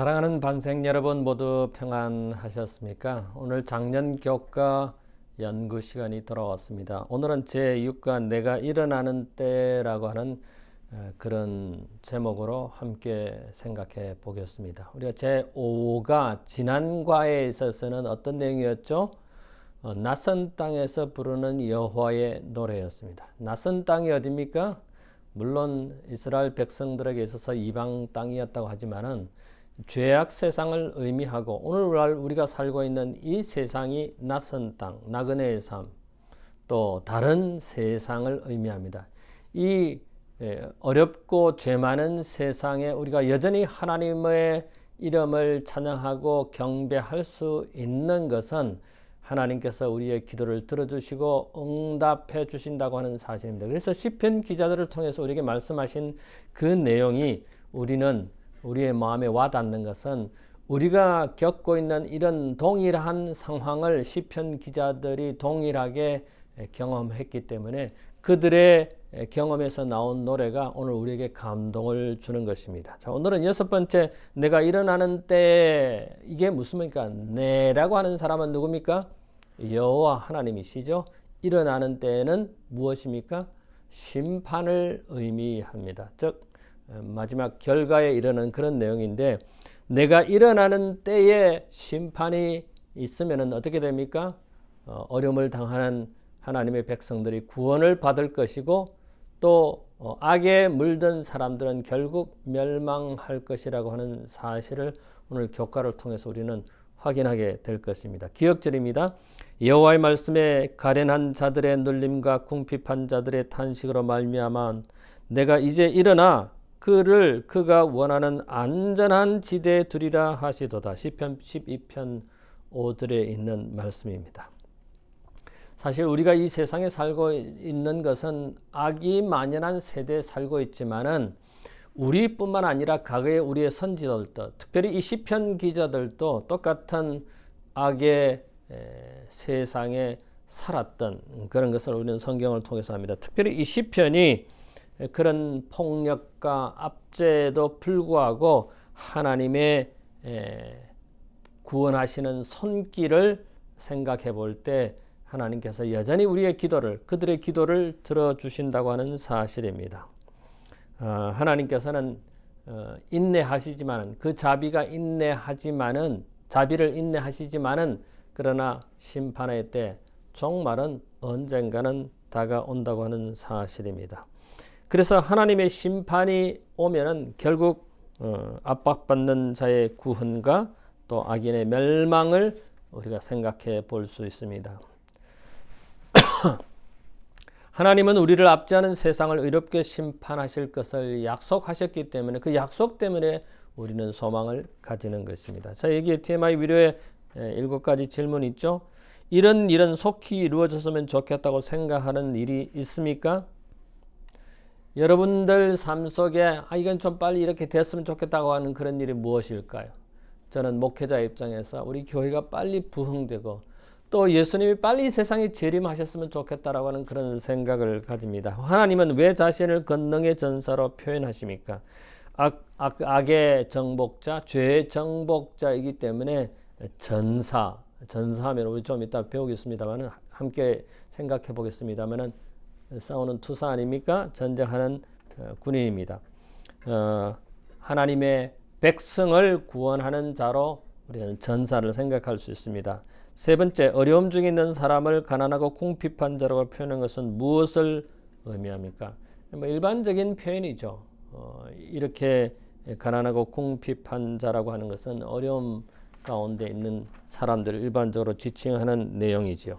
사랑하는 반생 여러분 모두 평안하셨습니까? 오늘 작년 교과 연구 시간이 돌아왔습니다. 오늘은 제6과 내가 일어나는 때라고 하는 그런 제목으로 함께 생각해 보겠습니다. 우리가 제5가 지난과에 있어서는 어떤 내용이었죠? 낯선 땅에서 부르는 여호와의 노래였습니다. 낯선 땅이 어디입니까? 물론 이스라엘 백성들에게 있어서 이방 땅이었다고 하지만은 죄악 세상을 의미하고 오늘날 우리가 살고 있는 이 세상이 낯선 땅, 나그네의 삶, 또 다른 세상을 의미합니다. 이 어렵고 죄 많은 세상에 우리가 여전히 하나님의 이름을 찬양하고 경배할 수 있는 것은 하나님께서 우리의 기도를 들어주시고 응답해 주신다고 하는 사실입니다. 그래서 시편 기자들을 통해서 우리에게 말씀하신 그 내용이 우리의 마음에 와닿는 것은 우리가 겪고 있는 이런 동일한 상황을 시편 기자들이 동일하게 경험했기 때문에 그들의 경험에서 나온 노래가 오늘 우리에게 감동을 주는 것입니다. 자, 오늘은 6번째, 내가 일어나는 때, 이게 무슨 말입니까? 내라고 하는 사람은 누굽니까? 여호와 하나님이시죠. 일어나는 때는 무엇입니까? 심판을 의미합니다. 즉 마지막 결과에 이르는 그런 내용인데, 내가 일어나는 때에 심판이 있으면 어떻게 됩니까? 어려움을 당하는 하나님의 백성들이 구원을 받을 것이고, 또 악에 물든 사람들은 결국 멸망할 것이라고 하는 사실을 오늘 교과를 통해서 우리는 확인하게 될 것입니다. 기억절입니다. 여호와의 말씀에 가련한 자들의 눌림과 궁핍한 자들의 탄식으로 말미암아 내가 이제 일어나 그가 원하는 안전한 지대에 두리라 하시도다. 시편 12편 5절에 있는 말씀입니다. 사실 우리가 이 세상에 살고 있는 것은 악이 만연한 세대에 살고 있지만은 우리뿐만 아니라 과거에 우리의 선지자들도, 특별히 이 시편 기자들도 똑같은 악의 세상에 살았던 그런 것을 우리는 성경을 통해서 합니다. 특별히 이 시편이 그런 폭력과 압제에도 불구하고 하나님의 구원하시는 손길을 생각해 볼 때 하나님께서 여전히 그들의 기도를 들어주신다고 하는 사실입니다. 하나님께서는 인내하시지만은, 그 자비를 인내하시지만은, 그러나 심판의 때 종말은 언젠가는 다가온다고 하는 사실입니다. 그래서 하나님의 심판이 오면은 결국 압박받는 자의 구원과 또 악인의 멸망을 우리가 생각해 볼 수 있습니다. 하나님은 우리를 압제하는 세상을 의롭게 심판하실 것을 약속하셨기 때문에 그 약속 때문에 우리는 소망을 가지는 것입니다. 자, 여기에 TMI 위로에 7가지 질문이 있죠. 이런 일은 속히 이루어졌으면 좋겠다고 생각하는 일이 있습니까? 여러분들 삶 속에 이건 좀 빨리 이렇게 됐으면 좋겠다고 하는 그런 일이 무엇일까요? 저는 목회자 입장에서 우리 교회가 빨리 부흥되고 또 예수님이 빨리 세상에 재림하셨으면 좋겠다라고 하는 그런 생각을 가집니다. 하나님은 왜 자신을 권능의 전사로 표현하십니까? 악의 정복자, 죄의 정복자이기 때문에 전사하면 우리 좀 이따 배우겠습니다만은 함께 생각해 보겠습니다만은 싸우는 투사 아닙니까? 전쟁하는 군인입니다. 하나님의 백성을 구원하는 자로 우리는 전사를 생각할 수 있습니다. 세 번째, 어려움 중에 있는 사람을 가난하고 궁핍한 자라고 표현한 것은 무엇을 의미합니까? 일반적인 표현이죠. 이렇게 가난하고 궁핍한 자라고 하는 것은 어려움 가운데 있는 사람들을 일반적으로 지칭하는 내용이지요.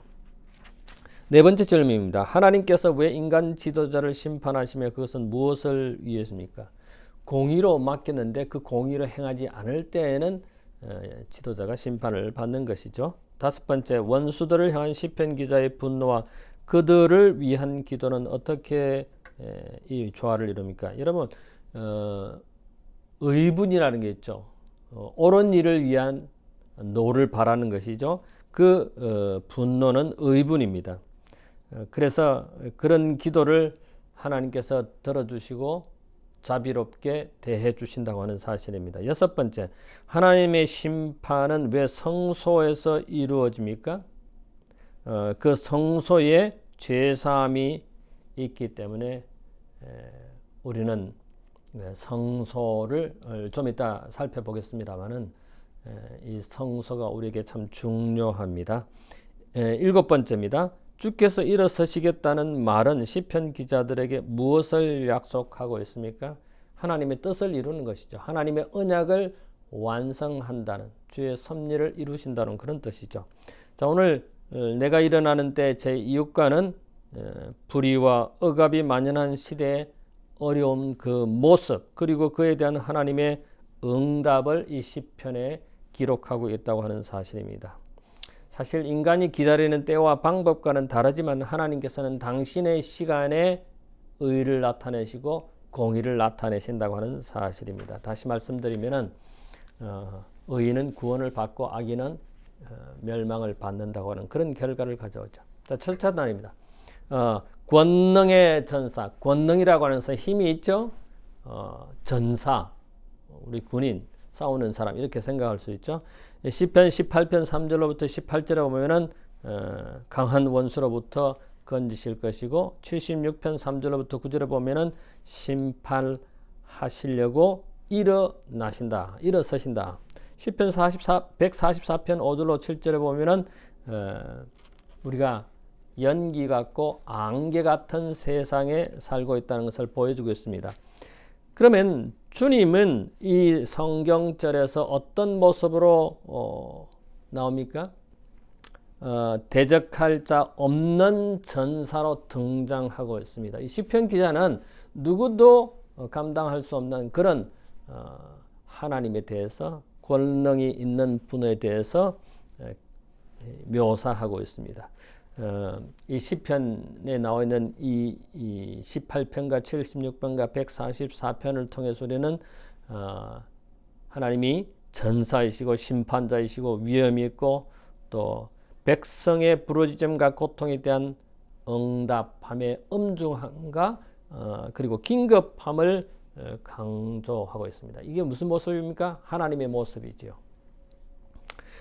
네 번째 질문입니다. 하나님께서 왜 인간 지도자를 심판하시며 그것은 무엇을 위해서입니까? 공의로 맡겼는데 그 공의로 행하지 않을 때에는 지도자가 심판을 받는 것이죠. 다섯 번째, 원수들을 향한 시편 기자의 분노와 그들을 위한 기도는 어떻게 이 조화를 이룹니까? 여러분, 의분이라는 게 있죠. 옳은 일을 위한 노를 바라는 것이죠. 그 분노는 의분입니다. 그래서 그런 기도를 하나님께서 들어주시고 자비롭게 대해 주신다고 하는 사실입니다. 여섯 번째, 하나님의 심판은 왜 성소에서 이루어집니까? 그 성소에 죄사함이 있기 때문에 우리는 성소를 좀 이따 살펴보겠습니다만은 이 성소가 우리에게 참 중요합니다. 일곱 번째입니다. 주께서 일어서시겠다는 말은 시편 기자들에게 무엇을 약속하고 있습니까? 하나님의 뜻을 이루는 것이죠. 하나님의 언약을 완성한다는, 주의 섭리를 이루신다는 그런 뜻이죠. 자, 오늘 내가 일어나는 때 제 이웃과는 불의와 억압이 만연한 시대의 어려운 그 모습, 그리고 그에 대한 하나님의 응답을 이 시편에 기록하고 있다고 하는 사실입니다. 사실 인간이 기다리는 때와 방법과는 다르지만 하나님께서는 당신의 시간에 의를 나타내시고 공의를 나타내신다고 하는 사실입니다. 다시 말씀드리면은 의인은 구원을 받고 악인은 멸망을 받는다고 하는 그런 결과를 가져오죠. 자, 첫 차단입니다. 권능의 전사, 권능이라고 하는 힘이 있죠. 전사, 우리 군인, 싸우는 사람 이렇게 생각할 수 있죠. 시편 18편 3절로부터 18절에 보면은 강한 원수로부터 건지실 것이고 76편 3절로부터 9절에 보면은 심판하시려고 일어나신다, 일어서신다. 시편 144편 5절로 7절에 보면은 우리가 연기 같고 안개 같은 세상에 살고 있다는 것을 보여주고 있습니다. 그러면 주님은 이 성경절에서 어떤 모습으로 나옵니까? 대적할 자 없는 전사로 등장하고 있습니다. 이 시편 기자는 누구도 감당할 수 없는 그런 하나님에 대해서, 권능이 있는 분에 대해서 묘사하고 있습니다. 이 시편에 나와 있는 이 18편과 76편과 144편을 통해서 우리는 하나님이 전사이시고 심판자이시고 위엄이 있고 또 백성의 부르짖음과 고통에 대한 응답함의 엄중함과 그리고 긴급함을 강조하고 있습니다. 이게 무슨 모습입니까? 하나님의 모습이지요.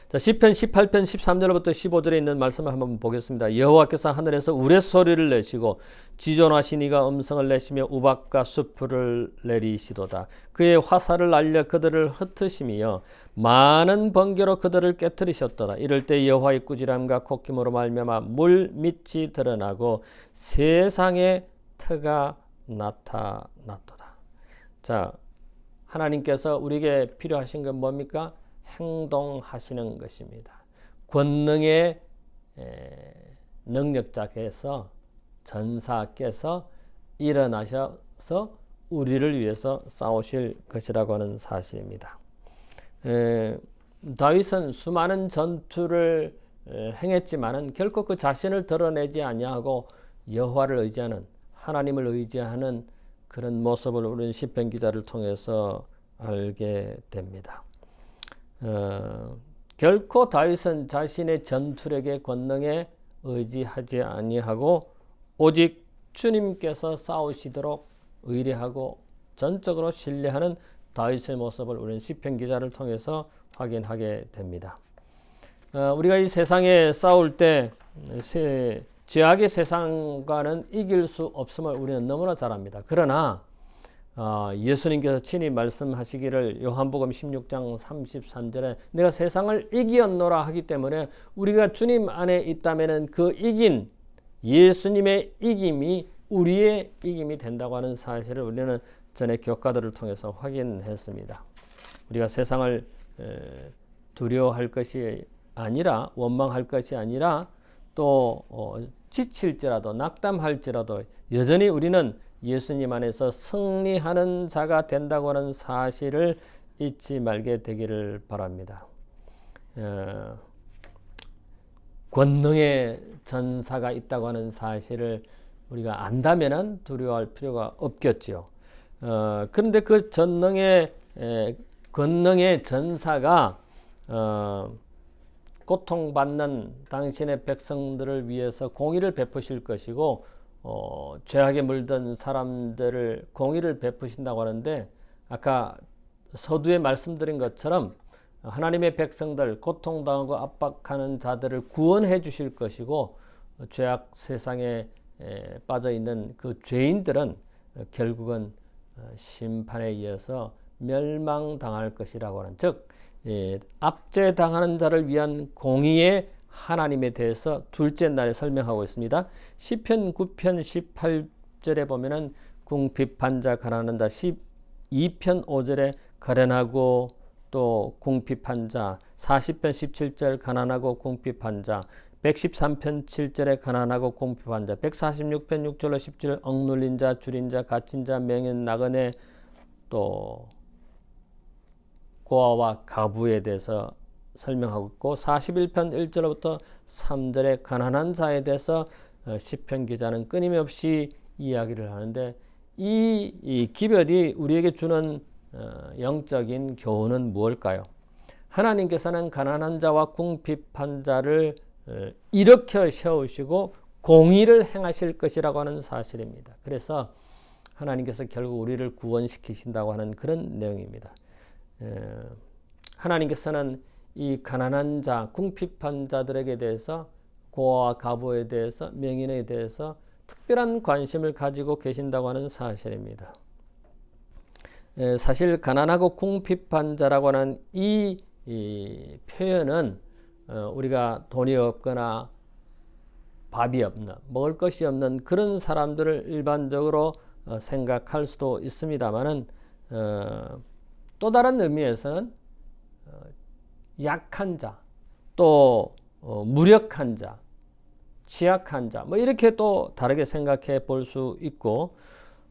자, 시편 18편 13절부터 15절에 있는 말씀을 한번 보겠습니다. 여호와께서 하늘에서 우레소리를 내시고 지존하신 이가 음성을 내시며 우박과 수풀을 내리시도다. 그의 화살을 날려 그들을 흩으시며 많은 번개로 그들을 깨뜨리셨도다. 이럴 때 여호와의 꾸지람과 콧김으로 말미암아 물 밑이 드러나고 세상의 터가 나타났도다. 자, 하나님께서 우리에게 필요하신 건 뭡니까? 행동하시는 것입니다. 권능의 능력자께서, 전사께서 일어나셔서 우리를 위해서 싸우실 것이라고 하는 사실입니다. 다윗은 수많은 전투를 행했지만은 결코 그 자신을 드러내지 아니하고 여호와를 의지하는, 하나님을 의지하는 그런 모습을 우리는 시편 기자를 통해서 알게 됩니다. 결코 다윗은 자신의 전투력의 권능에 의지하지 아니하고 오직 주님께서 싸우시도록 의뢰하고 전적으로 신뢰하는 다윗의 모습을 우리는 시편 기자를 통해서 확인하게 됩니다. 우리가 이 세상에 싸울 때 죄악의 세상과는 이길 수 없음을 우리는 너무나 잘 압니다. 그러나 예수님께서 친히 말씀하시기를 요한복음 16장 33절에 내가 세상을 이기었노라 하기 때문에 우리가 주님 안에 있다면 그 이긴 예수님의 이김이 우리의 이김이 된다고 하는 사실을 우리는 전에 교과들을 통해서 확인했습니다. 우리가 세상을 두려워할 것이 아니라, 원망할 것이 아니라 또 지칠지라도 낙담할지라도 여전히 우리는 예수님 안에서 승리하는 자가 된다고 하는 사실을 잊지 말게 되기를 바랍니다. 권능의 전사가 있다고 하는 사실을 우리가 안다면 두려워할 필요가 없겠지요. 그런데 그 권능의 전사가 고통받는 당신의 백성들을 위해서 공의를 베푸실 것이고 죄악에 물든 사람들을 공의를 베푸신다고 하는데, 아까 서두에 말씀드린 것처럼 하나님의 백성들, 고통당하고 압박하는 자들을 구원해 주실 것이고, 죄악 세상에 빠져 있는 그 죄인들은 결국은 심판에 의해서 멸망당할 것이라고 하는, 즉 압제당하는 자를 위한 공의의 하나님에 대해서 둘째 날에 설명하고 있습니다. 시편 9편 18절에 보면은 궁핍한 자 가난한 자, 12편 5절에 가련하고 또 궁핍한 자, 40편 17절 가난하고 궁핍한 자, 113편 7절에 가난하고 궁핍한 자, 146편 6절로 10절 억눌린 자, 줄인 자, 갇힌 자, 명인 나그네, 또 고아와 가부에 대해서 설명하고 있고, 41편 1절부터 3절에 가난한 자에 대해서 시편 기자는 끊임없이 이야기를 하는데, 이 기별이 우리에게 주는 영적인 교훈은 무엇일까요? 하나님께서는 가난한 자와 궁핍한 자를 일으켜 세우시고 공의를 행하실 것이라고 하는 사실입니다. 그래서 하나님께서 결국 우리를 구원시키신다고 하는 그런 내용입니다. 하나님께서는 이 가난한 자, 궁핍한 자들에게 대해서, 고아와 가부에 대해서, 명인에 대해서 특별한 관심을 가지고 계신다고 하는 사실입니다. 사실 가난하고 궁핍한 자라고 하는 이 표현은 우리가 돈이 없거나 밥이 없는, 먹을 것이 없는 그런 사람들을 일반적으로 생각할 수도 있습니다만은, 또 다른 의미에서는 약한 자, 또 무력한 자, 취약한 자, 뭐 이렇게 또 다르게 생각해 볼 수 있고,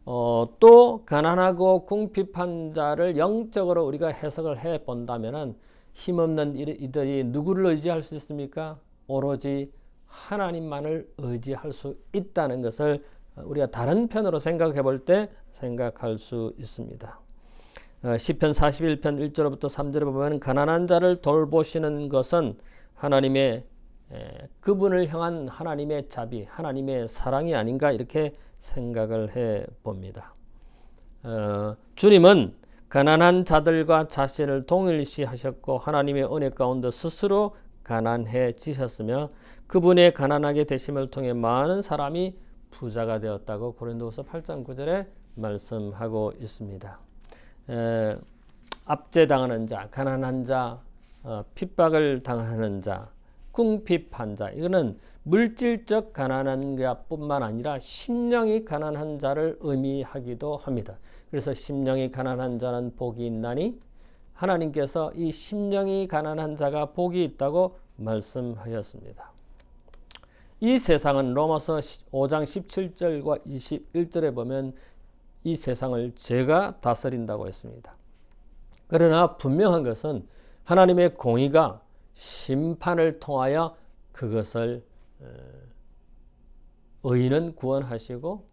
또 가난하고 궁핍한 자를 영적으로 우리가 해석을 해 본다면은, 힘없는 이들이 누구를 의지할 수 있습니까? 오로지 하나님만을 의지할 수 있다는 것을 우리가 다른 편으로 생각해 볼 때 생각할 수 있습니다. 시편 41편 1절부터 3절에 보면 가난한 자를 돌보시는 것은 하나님의 그분을 향한 하나님의 자비, 하나님의 사랑이 아닌가, 이렇게 생각을 해 봅니다. 주님은 가난한 자들과 자신을 동일시하셨고 하나님의 은혜 가운데 스스로 가난해지셨으며 그분의 가난하게 되심을 통해 많은 사람이 부자가 되었다고 고린도후서 8장 9절에 말씀하고 있습니다. 압제당하는 자, 가난한 자, 핍박을 당하는 자, 궁핍한 자, 이거는 물질적 가난한 것뿐만 아니라 심령이 가난한 자를 의미하기도 합니다. 그래서 심령이 가난한 자는 복이 있나니, 하나님께서 이 심령이 가난한 자가 복이 있다고 말씀하셨습니다. 이 세상은 로마서 5장 17절과 21절에 보면 이 세상을 죄가 다스린다고 했습니다. 그러나 분명한 것은 하나님의 공의가 심판을 통하여 그것을 의인은 구원하시고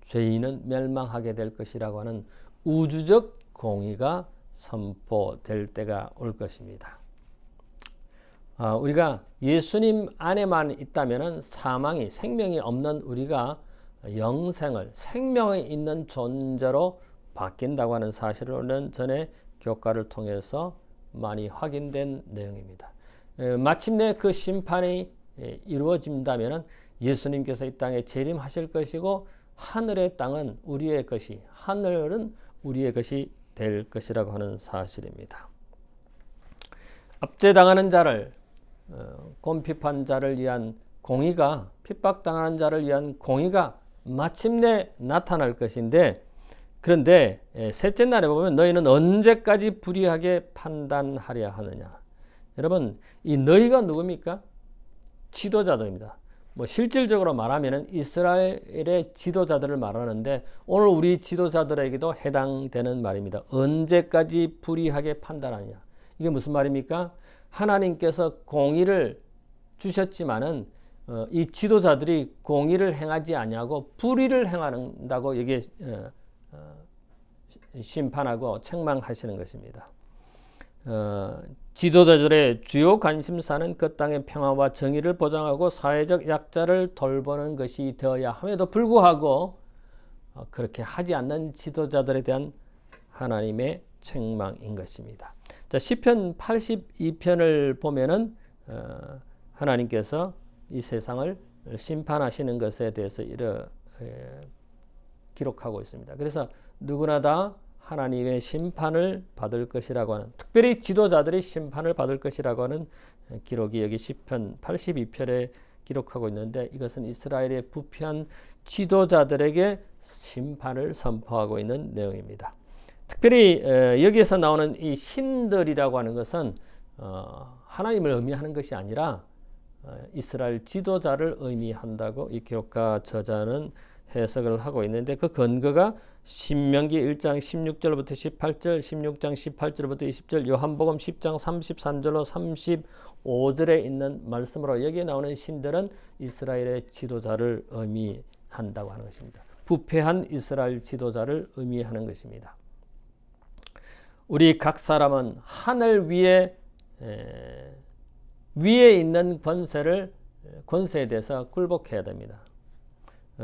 죄인은 멸망하게 될 것이라고 하는 우주적 공의가 선포될 때가 올 것입니다. 우리가 예수님 안에만 있다면 사망이, 생명이 없는 우리가 영생을, 생명이 있는 존재로 바뀐다고 하는 사실을 오늘 전에 교과를 통해서 많이 확인된 내용입니다. 마침내 그 심판이 이루어진다면 예수님께서 이 땅에 재림하실 것이고 하늘의 땅은 우리의 것이, 하늘은 우리의 것이 될 것이라고 하는 사실입니다. 압제당하는 자를, 궁핍한 자를 위한 공의가, 핍박당하는 자를 위한 공의가 마침내 나타날 것인데, 그런데 셋째 날에 보면 너희는 언제까지 불의하게 판단하려 하느냐. 여러분, 이 너희가 누굽니까? 지도자들입니다. 뭐 실질적으로 말하면 이스라엘의 지도자들을 말하는데, 오늘 우리 지도자들에게도 해당되는 말입니다. 언제까지 불의하게 판단하느냐. 이게 무슨 말입니까? 하나님께서 공의를 주셨지만은 이 지도자들이 공의를 행하지 아니하고 불의를 행한다고 여기에 심판하고 책망하시는 것입니다. 지도자들의 주요 관심사는 그 땅의 평화와 정의를 보장하고 사회적 약자를 돌보는 것이 되어야 함에도 불구하고 그렇게 하지 않는 지도자들에 대한 하나님의 책망인 것입니다. 자, 시편 82편을 보면은 하나님께서 이 세상을 심판하시는 것에 대해서 기록하고 있습니다. 그래서 누구나 다 하나님의 심판을 받을 것이라고 하는, 특별히 지도자들이 심판을 받을 것이라고 하는 기록이 여기 시편 82편에 기록하고 있는데, 이것은 이스라엘의 부패한 지도자들에게 심판을 선포하고 있는 내용입니다. 특별히 여기에서 나오는 이 신들이라고 하는 것은 하나님을 의미하는 것이 아니라 이스라엘 지도자를 의미한다고 이 기록가 저자는 해석을 하고 있는데, 그 근거가 신명기 1장 16절부터 18절, 16장 18절부터 20절, 요한복음 10장 33절로 35절에 있는 말씀으로, 여기에 나오는 신들은 이스라엘의 지도자를 의미한다고 하는 것입니다. 부패한 이스라엘 지도자를 의미하는 것입니다. 우리 각 사람은 하늘 위에 있는 권세에 대해서 굴복해야 됩니다.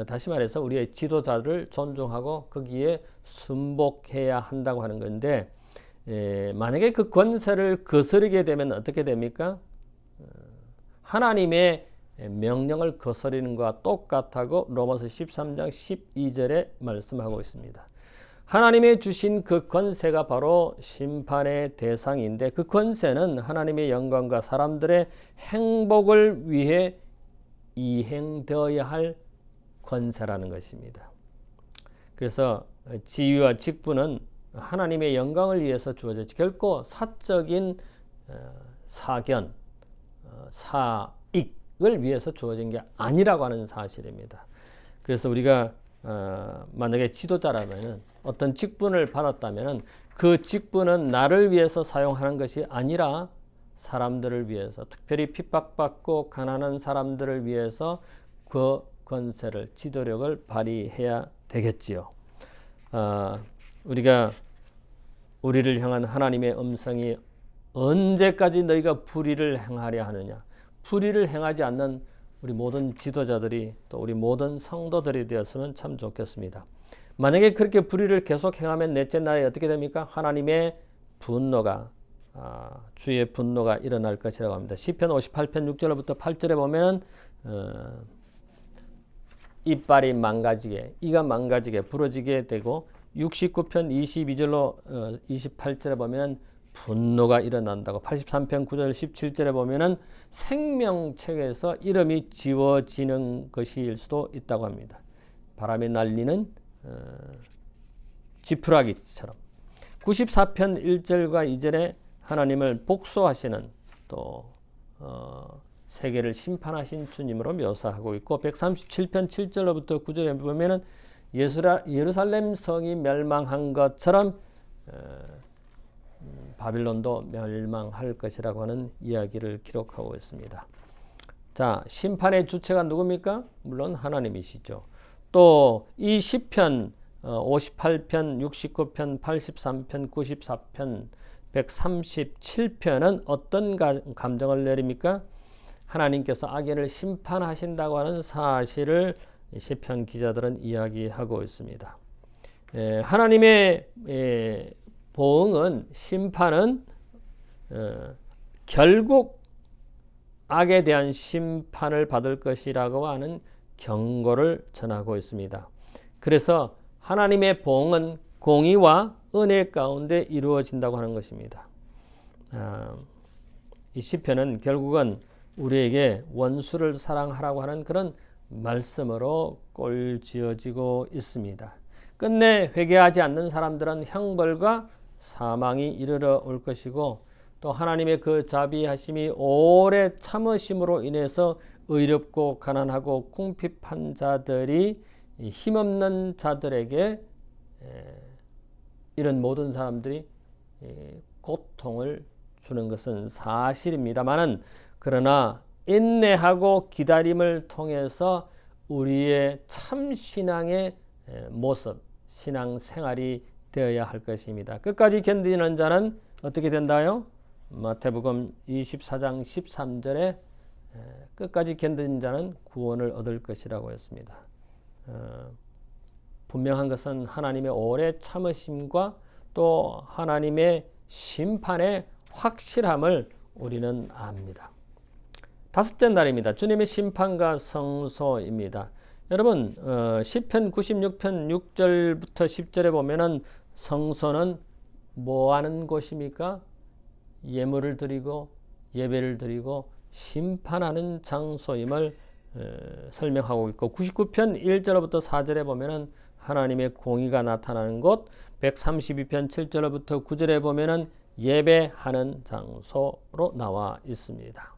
다시 말해서 우리의 지도자를 존중하고 거기에 순복해야 한다고 하는 건데, 만약에 그 권세를 거스르게 되면 어떻게 됩니까? 하나님의 명령을 거스르는 것과 똑같다고 로마서 13장 12절에 말씀하고 있습니다. 하나님의 주신 그 권세가 바로 심판의 대상인데, 그 권세는 하나님의 영광과 사람들의 행복을 위해 이행되어야 할 권세라는 것입니다. 그래서 지위와 직분은 하나님의 영광을 위해서 주어졌지, 결코 사적인 사견, 사익을 위해서 주어진 게 아니라고 하는 사실입니다. 그래서 우리가 만약에 지도자라면, 어떤 직분을 받았다면 그 직분은 나를 위해서 사용하는 것이 아니라 사람들을 위해서, 특별히 핍박받고 가난한 사람들을 위해서 그 권세를, 지도력을 발휘해야 되겠지요. 우리가 우리를 향한 하나님의 음성이 언제까지 너희가 불의를 행하려 하느냐, 불의를 행하지 않는 우리 모든 지도자들이, 또 우리 모든 성도들이 되었으면 참 좋겠습니다. 만약에 그렇게 불의를 계속 행하면 넷째 날에 어떻게 됩니까? 하나님의 분노가, 주의 분노가 일어날 것이라고 합니다. 시편 58편 6절부터 8절에 보면은 이빨이 망가지게, 이가 망가지게, 부러지게 되고, 69편 22절로 28절에 보면 분노가 일어난다고, 83편 9절 17절에 보면 생명책에서 이름이 지워지는 것일 수도 있다고 합니다. 바람에 날리는 지푸라기처럼. 94편 1절과 2절에 하나님을 복수하시는, 또 세계를 심판하신 주님으로 묘사하고 있고, 137편 7절로부터 9절에 보면은 예루살렘 성이 멸망한 것처럼 바빌론도 멸망할 것이라고 하는 이야기를 기록하고 있습니다. 자, 심판의 주체가 누굽니까? 물론 하나님이시죠. 또 이 시편 58편, 69편, 83편, 94편, 137편은 어떤 감정을 내립니까? 하나님께서 악인을 심판하신다고 하는 사실을 시편 기자들은 이야기하고 있습니다. 하나님의 보응은, 심판은 결국 악에 대한 심판을 받을 것이라고 하는 경고를 전하고 있습니다. 그래서 하나님의 보응은 공의와 은혜 가운데 이루어진다고 하는 것입니다. 이 시편은 결국은 우리에게 원수를 사랑하라고 하는 그런 말씀으로 꼴지어지고 있습니다. 끝내 회개하지 않는 사람들은 형벌과 사망이 이르러 올 것이고, 또 하나님의 그 자비하심이 오래 참으심으로 인해서 의롭고 가난하고 궁핍한 자들이 힘없는 자들에게, 이런 모든 사람들이 고통을 주는 것은 사실입니다만은, 그러나 인내하고 기다림을 통해서 우리의 참 신앙의 모습, 신앙 생활이 되어야 할 것입니다. 끝까지 견디는 자는 어떻게 된다요? 마태복음 24장 13절에 끝까지 견딘 자는 구원을 얻을 것이라고 했습니다. 분명한 것은 하나님의 오래 참으심과 또 하나님의 심판의 확실함을 우리는 압니다. 다섯째 날입니다. 주님의 심판과 성소입니다. 여러분 시편 96편 6절부터 10절에 보면은 성소는 뭐 하는 곳입니까? 예물을 드리고 예배를 드리고 심판하는 장소임을 설명하고 있고 99편 1절부터 4절에 보면은 하나님의 공의가 나타나는 곳, 132편 7절부터 9절에 보면은 예배하는 장소로 나와 있습니다.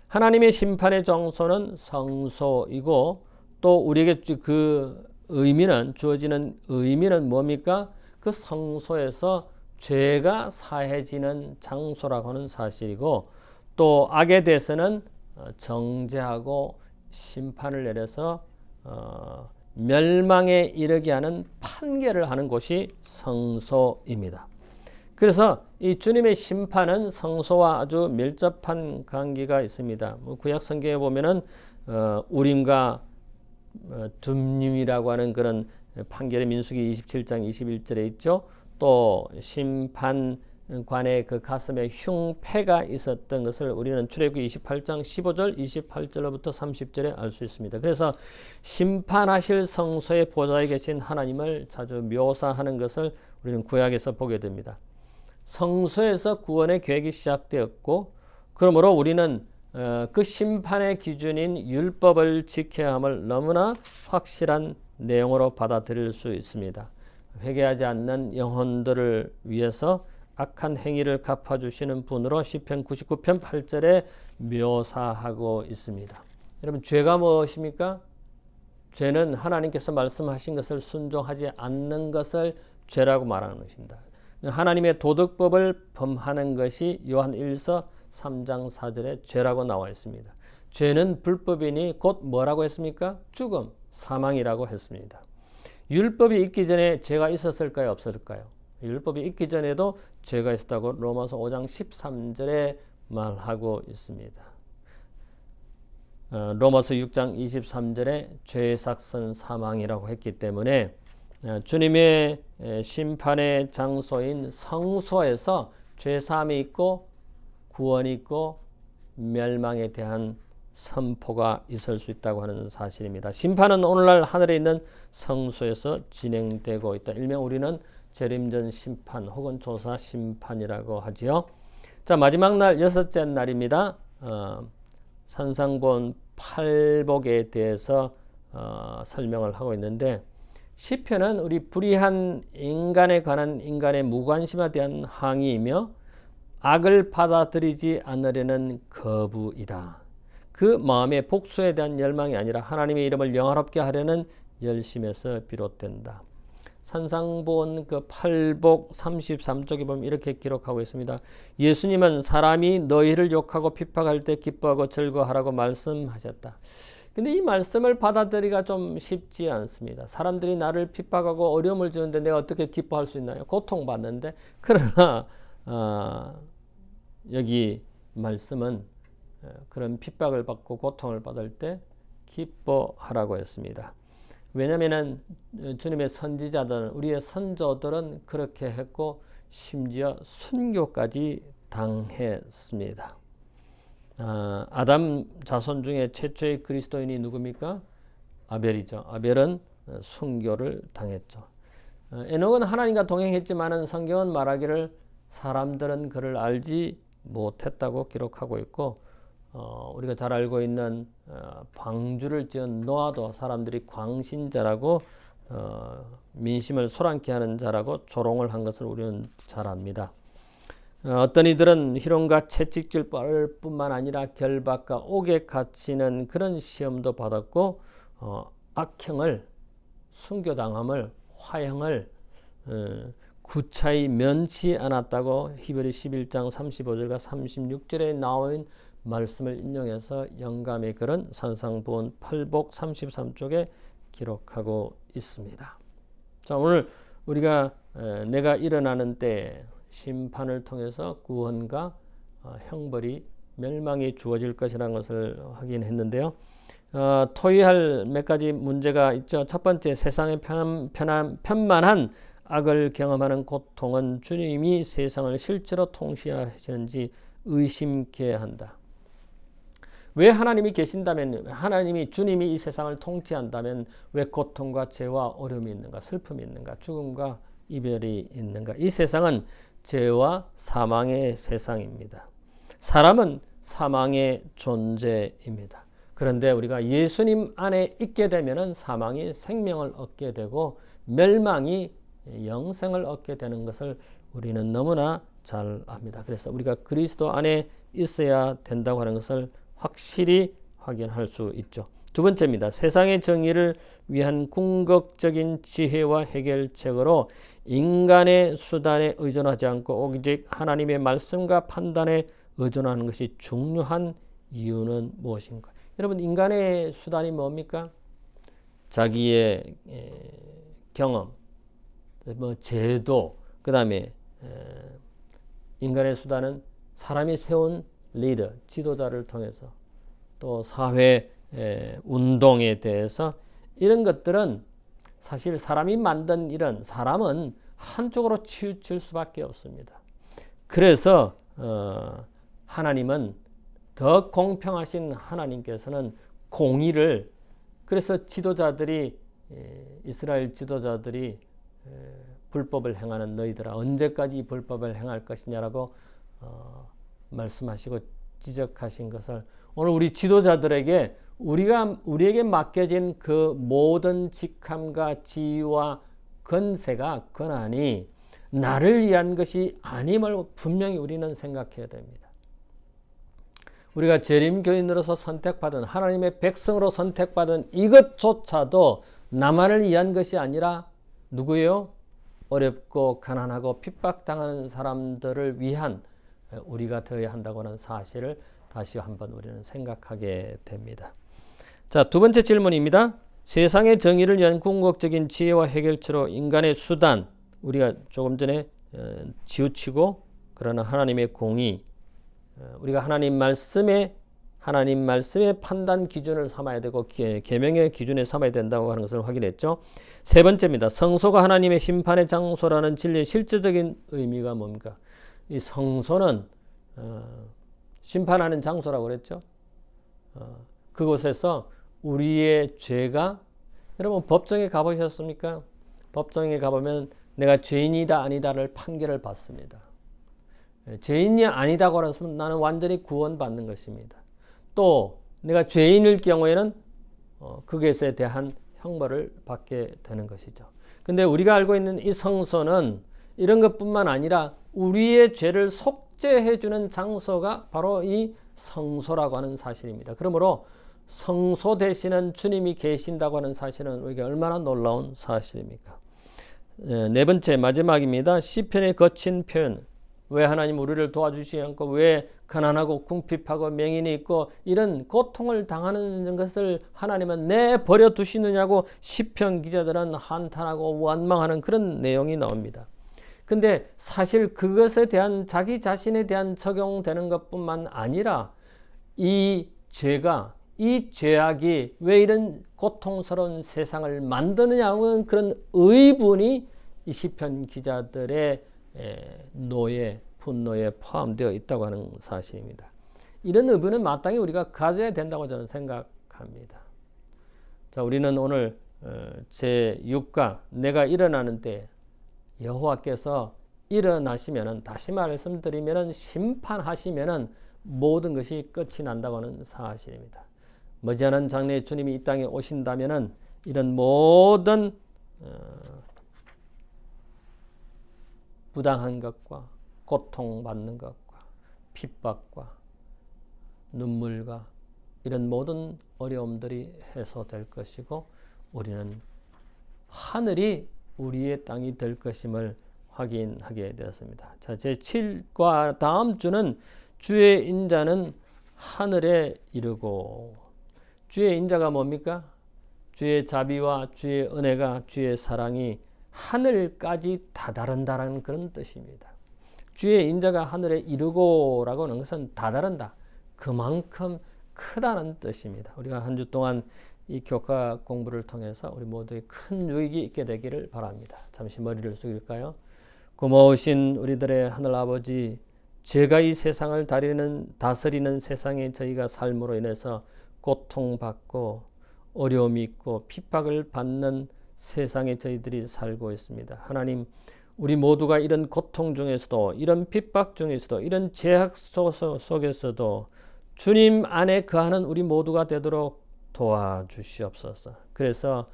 하나님의 심판의 장소는 성소이고 또 우리에게 그 의미는 주어지는 의미는 뭡니까? 그 성소에서 죄가 사해지는 장소라고 하는 사실이고 또 악에 대해서는 정죄하고 심판을 내려서 멸망에 이르게 하는 판결을 하는 곳이 성소입니다. 그래서 이 주님의 심판은 성소와 아주 밀접한 관계가 있습니다. 구약 성경에 보면은 우림과 둠림이라고 하는 그런 판결의 민수기 27장 21절에 있죠. 또 심판관의 그 가슴에 흉패가 있었던 것을 우리는 출애굽기 28장 15절 28절로부터 30절에 알 수 있습니다. 그래서 심판하실 성소의 보좌에 계신 하나님을 자주 묘사하는 것을 우리는 구약에서 보게 됩니다. 성소에서 구원의 계획이 시작되었고 그러므로 우리는 그 심판의 기준인 율법을 지켜야 함을 너무나 확실한 내용으로 받아들일 수 있습니다. 회개하지 않는 영혼들을 위해서 악한 행위를 갚아주시는 분으로 시편 99편 8절에 묘사하고 있습니다. 여러분 죄가 무엇입니까? 죄는 하나님께서 말씀하신 것을 순종하지 않는 것을 죄라고 말하는 것입니다. 하나님의 도덕법을 범하는 것이 요한 1서 3장 4절에 죄라고 나와 있습니다. 죄는 불법이니 곧 뭐라고 했습니까? 죽음, 사망이라고 했습니다. 율법이 있기 전에 죄가 있었을까요? 없었을까요? 율법이 있기 전에도 죄가 있었다고 로마서 5장 13절에 말하고 있습니다. 로마서 6장 23절에 죄의 삭은 사망이라고 했기 때문에 주님의 심판의 장소인 성소에서 죄사함이 있고 구원이 있고 멸망에 대한 선포가 있을 수 있다고 하는 사실입니다. 심판은 오늘날 하늘에 있는 성소에서 진행되고 있다. 일명 우리는 재림전 심판 혹은 조사 심판이라고 하지요. 자, 마지막 날 여섯째 날입니다. 산상본 팔복에 대해서 설명을 하고 있는데 시편은 우리 불의한 인간에 관한 인간의 무관심에 대한 항의이며 악을 받아들이지 않으려는 거부이다. 그 마음의 복수에 대한 열망이 아니라 하나님의 이름을 영화롭게 하려는 열심에서 비롯된다. 산상본 그 팔복 33쪽에 보면 이렇게 기록하고 있습니다. 예수님은 사람이 너희를 욕하고 핍박할 때 기뻐하고 즐거워하라고 말씀하셨다. 근데 이 말씀을 받아들이기가 좀 쉽지 않습니다. 사람들이 나를 핍박하고 어려움을 주는데 내가 어떻게 기뻐할 수 있나요? 고통받는데. 그러나 여기 말씀은 그런 핍박을 받고 고통을 받을 때 기뻐하라고 했습니다. 왜냐하면 주님의 선지자들은 우리의 선조들은 그렇게 했고 심지어 순교까지 당했습니다. 아담 자손 중에 최초의 그리스도인이 누굽니까? 아벨이죠. 아벨은 순교를 당했죠. 에녹은 하나님과 동행했지만은 성경은 말하기를 사람들은 그를 알지 못했다고 기록하고 있고 우리가 잘 알고 있는 방주를 지은 노아도 사람들이 광신자라고 민심을 소란케 하는 자라고 조롱을 한 것을 우리는 잘 압니다. 어떤 이들은 희롱과 채찍질 뿐만 아니라 결박과 옥에 갇히는 그런 시험도 받았고 악형을 순교당함을 화형을 구차히 면치 않았다고 히브리 11장 35절과 36절에 나온 말씀을 인용해서 영감의 글은 산상본 팔복 33쪽에 기록하고 있습니다. 자, 오늘 우리가 내가 일어나는 때 심판을 통해서 구원과 형벌이 멸망이 주어질 것이라는 것을 확인했는데요. 토의할 몇 가지 문제가 있죠. 첫 번째, 세상의 편만한 악을 경험하는 고통은 주님이 세상을 실제로 통치하시는지 의심케 한다. 왜 하나님이 계신다면, 하나님이 주님이 이 세상을 통치한다면 왜 고통과 죄와 어려움이 있는가, 슬픔이 있는가, 죽음과 이별이 있는가? 이 세상은 죄와 사망의 세상입니다. 사람은 사망의 존재입니다. 그런데 우리가 예수님 안에 있게 되면은 사망이 생명을 얻게 되고 멸망이 영생을 얻게 되는 것을 우리는 너무나 잘 압니다. 그래서 우리가 그리스도 안에 있어야 된다고 하는 것을 확실히 확인할 수 있죠. 두 번째입니다. 세상의 정의를 위한 궁극적인 지혜와 해결책으로 인간의 수단에 의존하지 않고 오직 하나님의 말씀과 판단에 의존하는 것이 중요한 이유는 무엇인가? 여러분, 인간의 수단이 뭡니까? 자기의 경험, 제도, 그 다음에 인간의 수단은 사람이 세운 리더, 지도자를 통해서 또 사회 운동에 대해서 이런 것들은 사실 사람이 만든 일은 사람은 한쪽으로 치우칠 수밖에 없습니다. 그래서 하나님은 더 공평하신 하나님께서는 공의를, 그래서 지도자들이, 이스라엘 지도자들이 불법을 행하는 너희들아 언제까지 불법을 행할 것이냐라고 말씀하시고 지적하신 것을 오늘 우리 지도자들에게 우리에게 맡겨진 그 모든 직함과 지위와 권한이 나를 위한 것이 아님을 분명히 우리는 생각해야 됩니다. 우리가 재림교인으로서 선택받은, 하나님의 백성으로 선택받은 이것조차도 나만을 위한 것이 아니라 누구예요? 어렵고 가난하고 핍박당하는 사람들을 위한 우리가 되어야 한다고 하는 사실을 다시 한번 우리는 생각하게 됩니다. 자, 두 번째 질문입니다. 세상의 정의를 위한 궁극적인 지혜와 해결처로 인간의 수단, 우리가 조금 전에 치우치고, 그러나 하나님의 공의, 우리가 하나님 말씀의 판단 기준을 삼아야 되고 계명의 기준에 삼아야 된다고 하는 것을 확인했죠. 세 번째입니다. 성소가 하나님의 심판의 장소라는 진리의 실제적인 의미가 뭡니까? 이 성소는 심판하는 장소라고 그랬죠. 그곳에서 우리의 죄가, 여러분 법정에 가보셨습니까? 법정에 가보면 내가 죄인이다 아니다를 판결을 받습니다. 죄인이 아니다고 하면 나는 완전히 구원받는 것입니다. 또 내가 죄인일 경우에는 그것에 대한 형벌을 받게 되는 것이죠. 근데 우리가 알고 있는 이 성소는 이런 것뿐만 아니라 우리의 죄를 속죄해주는 장소가 바로 이 성소라고 하는 사실입니다. 그러므로 성소 되시는 주님이 계신다고 하는 사실은 우리가 얼마나 놀라운 사실입니까? 네 번째, 마지막입니다. 시편의 거친 표현. 왜 하나님 우리를 도와주시지 않고 왜 가난하고 궁핍하고 맹인이 있고 이런 고통을 당하는 것을 하나님은 내버려 두시느냐고 시편 기자들은 한탄하고 원망하는 그런 내용이 나옵니다. 근데 사실 그것에 대한 자기 자신에 대한 적용되는 것뿐만 아니라 이 죄가, 이 죄악이 왜 이런 고통스러운 세상을 만드느냐는 그런 의문이 이 시편 기자들의 노예, 분노에 포함되어 있다고 하는 사실입니다. 이런 의문은 마땅히 우리가 가져야 된다고 저는 생각합니다. 자, 우리는 오늘 제6과 내가 일어나는 때 여호와께서 일어나시면은, 다시 말씀드리면은 심판하시면은 모든 것이 끝이 난다고 하는 사실입니다. 머지않은 장래에 주님이 이 땅에 오신다면은 이런 모든 부당한 것과 고통받는 것과 핍박과 눈물과 이런 모든 어려움들이 해소될 것이고 우리는 하늘이 우리의 땅이 될 것임을 확인하게 되었습니다. 자, 제7과 다음 주는 주의 인자는 하늘에 이르고, 주의 인자가 뭡니까? 주의 자비와 주의 은혜가, 주의 사랑이 하늘까지 다다른다는 그런 뜻입니다. 주의 인자가 하늘에 이르고라고 하는 것은 다다른다. 그만큼 크다는 뜻입니다. 우리가 한 주 동안 이 교과 공부를 통해서 우리 모두의 큰 유익이 있게 되기를 바랍니다. 잠시 머리를 숙일까요? 고마우신 우리들의 하늘 아버지, 죄가 이 세상을 다스리는 세상에 저희가 삶으로 인해서 고통받고 어려움이 있고 핍박을 받는 세상에 저희들이 살고 있습니다. 하나님, 우리 모두가 이런 고통 중에서도, 이런 핍박 중에서도, 이런 제약 속에서도 주님 안에 거하는 우리 모두가 되도록 도와주시옵소서. 그래서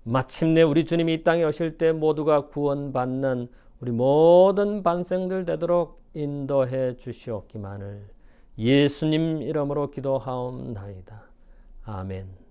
마침내 우리 주님이 이 땅에 오실 때 모두가 구원받는 우리 모든 반생들 되도록 인도해 주시옵기만을 예수님 이름으로 기도하옵나이다. 아멘.